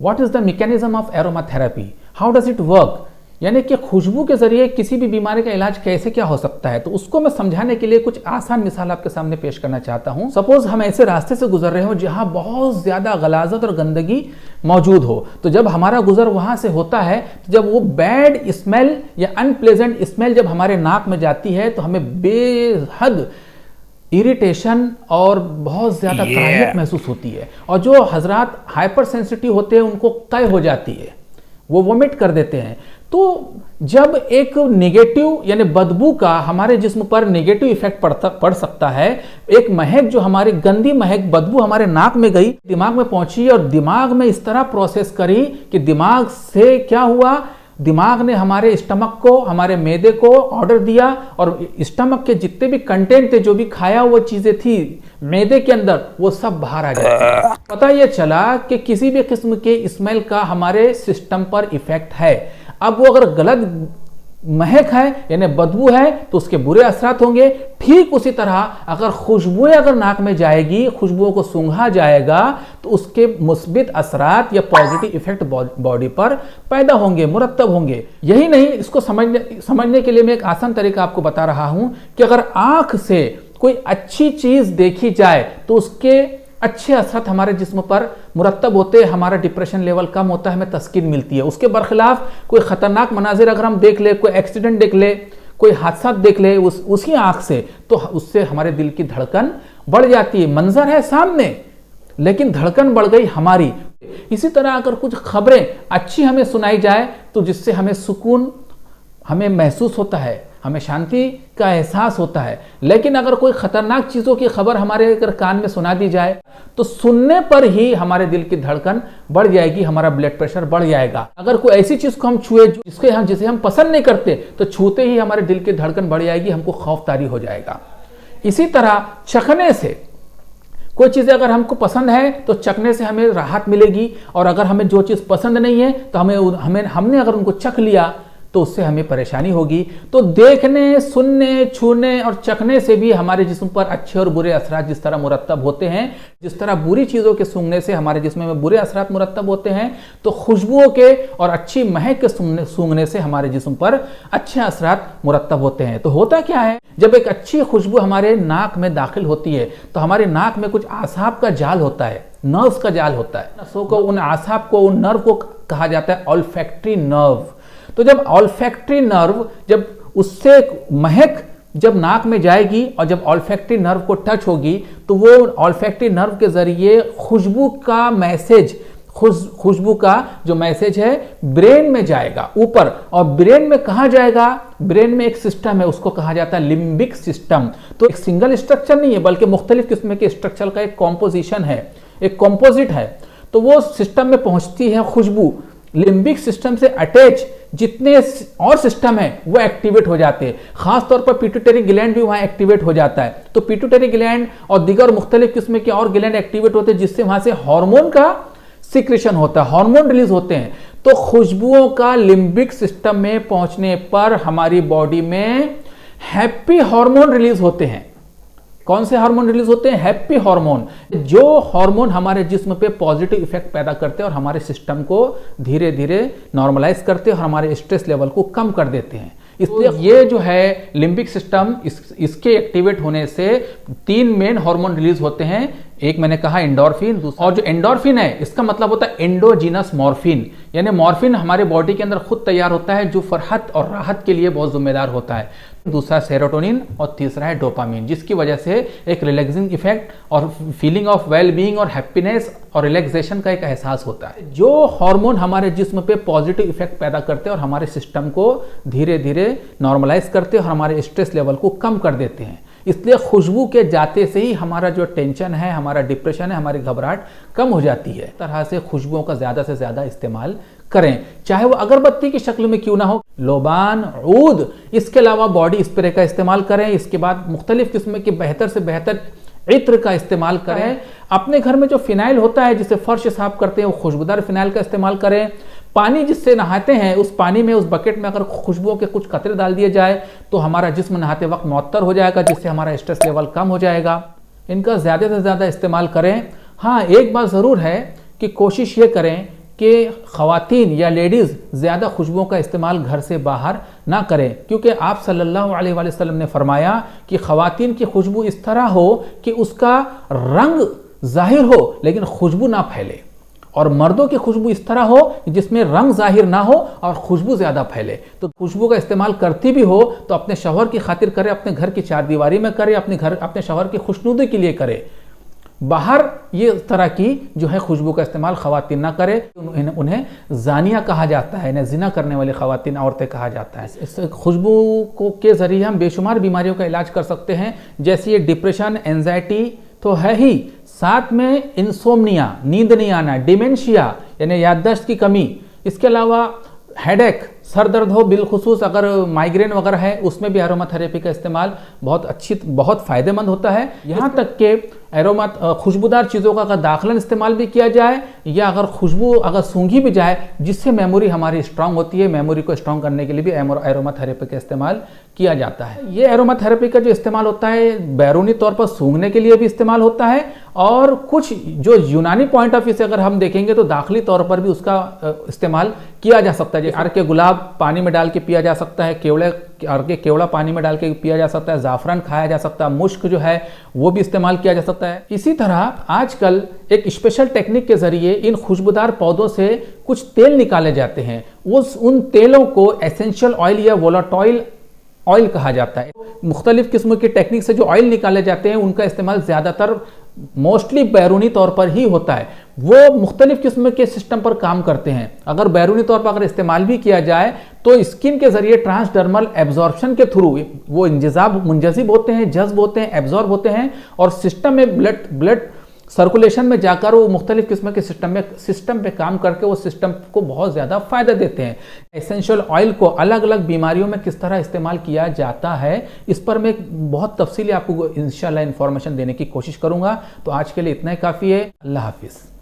What is the mechanism of aromatherapy, how does it work, यानी कि खुशबू के जरिए किसी भी बीमारी का इलाज कैसे क्या हो सकता है। तो उसको मैं समझाने के लिए कुछ आसान मिसाल आपके सामने पेश करना चाहता हूं। सपोज हम ऐसे रास्ते से गुजर रहे हो जहां बहुत ज्यादा गलाजत और गंदगी मौजूद हो, तो जब हमारा गुजर वहां से होता है, तो जब वो बैड स्मेल या अनप्लेजेंट स्मेल जब हमारे नाक में जाती है तो हमें बेहद इरिटेशन और बहुत ज्यादा कराहट महसूस होती है। और जो हजरात हाइपर सेंसिटिव होते हैं उनको कय हो जाती है, वो वोमिट कर देते हैं। तो जब एक नेगेटिव यानी बदबू का हमारे जिस्म पर नेगेटिव इफेक्ट पड़ सकता है, एक महक जो हमारी गंदी महक बदबू हमारे नाक में गई, दिमाग में पहुंची और दिमाग में इस तरह प्रोसेस करी कि दिमाग से क्या हुआ, दिमाग ने हमारे स्टमक को, हमारे मैदे को ऑर्डर दिया और स्टमक के जितने भी कंटेंट थे, जो भी खाया हुआ चीजें थी मैदे के अंदर, वो सब बाहर आ जाती है। पता ये चला कि किसी भी किस्म के स्मेल का हमारे सिस्टम पर इफेक्ट है। अब वो अगर गलत महक है यानी बदबू है तो उसके बुरे असरात होंगे। ठीक उसी तरह अगर खुशबुएं अगर नाक में जाएगी, खुशबुओं को सूंघा जाएगा, तो उसके मुस्बित असरात या पॉजिटिव इफेक्ट बॉडी पर पैदा होंगे, मुरत्तब होंगे। यही नहीं, इसको समझने के लिए मैं एक आसान तरीका आपको बता रहा हूं कि अगर आंख से कोई अच्छी चीज देखी जाए तो उसके अच्छे असर हमारे जिस्म पर मुरत्तब होते हैं, हमारा डिप्रेशन लेवल कम होता है, हमें तस्कीन मिलती है। उसके बरखिलाफ कोई खतरनाक मनाजिर अगर हम देख ले, कोई एक्सीडेंट देख ले, कोई हादसा देख ले उसी आंख से, तो उससे हमारे दिल की धड़कन बढ़ जाती है। मंजर है सामने लेकिन धड़कन बढ़ गई हमारी। इसी तरह अगर कुछ खबरें अच्छी हमें सुनाई जाए तो जिससे हमें सुकून हमें महसूस होता है, हमें शांति का एहसास होता है। लेकिन अगर कोई खतरनाक चीजों की खबर हमारे अगर कान में सुना दी जाए तो सुनने पर ही हमारे दिल की धड़कन बढ़ जाएगी, हमारा ब्लड प्रेशर बढ़ जाएगा। अगर कोई ऐसी चीज को हम छुए जिसे हम पसंद नहीं करते तो छूते ही हमारे दिल की धड़कन बढ़ जाएगी, हमको खौफतारी हो जाएगा। इसी तरह चखने से कोई चीज़ अगर हमको पसंद है तो चखने से हमें राहत मिलेगी, और अगर हमें जो चीज़ पसंद नहीं है तो हमने अगर उनको चख लिया तो उससे हमें परेशानी होगी। तो देखने, सुनने, छूने और चखने से भी हमारे जिस्म पर अच्छे और बुरे असरात जिस तरह मुरत्तब होते हैं, जिस तरह बुरी चीज़ों के सूंघने से हमारे जिस्म में बुरे असरात मुरत्तब होते हैं, तो खुशबुओं के और अच्छी महक के सूंघने से हमारे जिस्म पर अच्छे असरात मुरत्तब होते हैं। तो होता क्या है, जब एक अच्छी खुशबू हमारे नाक में दाखिल होती है तो हमारे नाक में कुछ आसाब का जाल होता है, नर्व्स का जाल होता है। नसों को, उन आसाब को, उन नर्व को कहा जाता है ऑल्फैक्टरी नर्व। तो जब ऑल्फैक्टरी नर्व, जब उससे महक जब नाक में जाएगी और जब ऑल्फैक्टरी नर्व को टच होगी तो वो ऑल्फैक्टरी नर्व के जरिए खुशबू का मैसेज, खुशबू का जो मैसेज है ब्रेन में जाएगा ऊपर। और ब्रेन में कहाँ जाएगा, ब्रेन में एक सिस्टम है, उसको कहा जाता है लिम्बिक सिस्टम। तो एक सिंगल स्ट्रक्चर नहीं है बल्कि मुख्तलिफ किस्म के स्ट्रक्चर का एक कॉम्पोजिशन है, एक कॉम्पोजिट है। तो वो सिस्टम में पहुंचती है खुशबू, लिम्बिक सिस्टम से अटैच जितने और सिस्टम है वो एक्टिवेट हो जाते हैं। खास तौर पर पिट्यूटरी ग्लैंड भी वहां एक्टिवेट हो जाता है। तो पिट्यूटरी ग्लैंड और दीगर मुख्तलिफ किस्म के और ग्लैंड एक्टिवेट होते हैं जिससे वहां से हार्मोन का सिक्रेशन होता है, हार्मोन रिलीज होते हैं। तो खुशबुओं का लिम्बिक सिस्टम में पहुंचने पर हमारी बॉडी में हैप्पी हार्मोन रिलीज होते हैं। कौन से हार्मोन रिलीज होते हैं? हैप्पी हार्मोन, जो हार्मोन हमारे जिस्म पे पॉजिटिव इफेक्ट पैदा करते हैं और हमारे सिस्टम को धीरे धीरे नॉर्मलाइज करते हैं और हमारे स्ट्रेस लेवल को कम कर देते हैं। इसलिए ये जो है लिम्बिक सिस्टम, इसके एक्टिवेट होने से 3 मेन हार्मोन रिलीज होते हैं। एक मैंने कहा एंडोर्फिन, और जो एंडोर्फिन है इसका मतलब होता है एंडोजीनस मॉर्फिन, यानी मॉर्फिन हमारे बॉडी के अंदर खुद तैयार होता है जो फरहत और राहत के लिए बहुत जिम्मेदार होता है। दूसरा सेरोटोनिन और तीसरा है डोपामिन, जिसकी वजह से एक रिलैक्सिंग इफेक्ट और फीलिंग ऑफ वेल बीइंग और हैप्पीनेस और रिलैक्सेशन का एक एहसास होता है। जो हार्मोन हमारे जिस्म पे पॉजिटिव इफेक्ट पैदा करते हैं और हमारे सिस्टम को धीरे धीरे नॉर्मलाइज करते हैं और हमारे स्ट्रेस लेवल को कम कर देते हैं। इसलिए खुशबू के जाते से ही हमारा जो टेंशन है, हमारा डिप्रेशन है, हमारी घबराहट कम हो जाती है। इस तरह से खुशबुओं का ज्यादा से ज्यादा इस्तेमाल करें, चाहे वो अगरबत्ती की शक्ल में क्यों ना हो, लोबान, ऊद, इसके अलावा बॉडी स्प्रे का इस्तेमाल करें। इसके बाद मुख्तलिफ किस्म के बेहतर से बेहतर इत्र का इस्तेमाल करें। अपने घर में जो फिनाइल होता है जिससे फर्श साफ करते हैं वो खुशबूदार फिनाइल का इस्तेमाल करें। पानी जिससे नहाते हैं उस पानी में, उस बकेट में अगर खुशबुओं के कुछ कतरे डाल दिए जाए तो हमारा जिस्म नहाते वक्त मुअत्तर हो जाएगा, जिससे हमारा स्ट्रेस लेवल कम हो जाएगा। इनका ज़्यादा से ज़्यादा इस्तेमाल करें। हाँ, एक बात ज़रूर है कि कोशिश ये करें कि ख़वातीन या लेडीज़ ज़्यादा खुशबुओं का इस्तेमाल घर से बाहर ना करें, क्योंकि आप सल्लल्लाहु अलैहि वसल्लम ने फरमाया कि ख़वातीन की खुशबू इस तरह हो कि उसका रंग जाहिर हो लेकिन खुशबू ना फैले, और मर्दों की खुशबू इस तरह हो जिसमें रंग जाहिर ना हो और खुशबू ज़्यादा फैले। तो खुशबू का इस्तेमाल करती भी हो तो अपने शौहर की खातिर करे, अपने घर की चारदीवारी में करे, अपने शौहर की खुशनुदी के लिए करे। बाहर ये तरह की जो है खुशबू का इस्तेमाल ख़वातीन ना करे, उन्हें जानिया कहा जाता है, इन्हें जिना करने वाली ख़वातीन औरतें कहा जाता है। इस खुशबू को के ज़रिए हम बेशुमार बीमारियों का इलाज कर सकते हैं, जैसे ये डिप्रेशन, एंजाइटी तो है ही, साथ में इंसोम्निया, नींद नहीं आना, डिमेंशिया यानी याददाश्त की कमी, इसके अलावा हेडेक, सर दर्द हो, बिलखुसूस अगर माइग्रेन वगैरह है, उसमें भी एरोमा थेरेपी का इस्तेमाल बहुत फ़ायदेमंद होता है। यहाँ तक कि एरोमा खुशबूदार चीज़ों का अगर दाखिलन इस्तेमाल भी किया जाए या अगर खुशबू अगर सूंघी भी जाए, जिससे मेमोरी हमारी स्ट्रांग होती है, मेमोरी को स्ट्रांग करने के लिए भी एरोमा थेरेपी का इस्तेमाल किया जाता है। ये एरोमा थेरेपी का जो इस्तेमाल होता है बैरूनी तौर पर सूंघने के लिए भी इस्तेमाल होता है, और कुछ जो यूनानी पॉइंट ऑफ व्यू से अगर हम देखेंगे तो दाखिली तौर पर भी उसका इस्तेमाल किया जा सकता है। जैसे अर्क के गुलाब पानी में डाल के पिया जा सकता है, अर्क के केवड़ा पानी में डाल के पिया जा सकता है, ज़ाफ़रान खाया जा सकता है, मुश्क जो है वो भी इस्तेमाल किया जा सकता है। इसी तरह आजकल एक स्पेशल टेक्निक के जरिए इन खुशबूदार पौधों से कुछ तेल निकाले जाते हैं, उन तेलों को एसेंशियल ऑयल या वोलाटाइल ऑयल कहा जाता है। मुख्तलिफ किस्म की टेक्निक से जो ऑयल निकाले जाते हैं उनका इस्तेमाल ज़्यादातर मोस्टली बैरूनी तौर पर ही होता है। वो मुख्तलिफ किस्म के सिस्टम पर काम करते हैं। अगर बैरूनी तौर पर अगर इस्तेमाल भी किया जाए तो स्किन के जरिए ट्रांसडर्मल एब्जॉर्प्शन के थ्रू वो मुंजज़िब होते हैं, जज्ब होते हैं, एब्जॉर्ब होते हैं, और सिस्टम में ब्लड सर्कुलेशन में जाकर वो मुख्तलिफ किस्म के सिस्टम पे काम करके वो सिस्टम को बहुत ज़्यादा फ़ायदा देते हैं। एसेंशियल ऑयल को अलग अलग बीमारियों में किस तरह इस्तेमाल किया जाता है, इस पर मैं बहुत तफसीली आपको इंशाल्लाह इन्फॉर्मेशन देने की कोशिश करूँगा। तो आज के लिए इतना ही काफ़ी है। अल्लाह हाफिज़।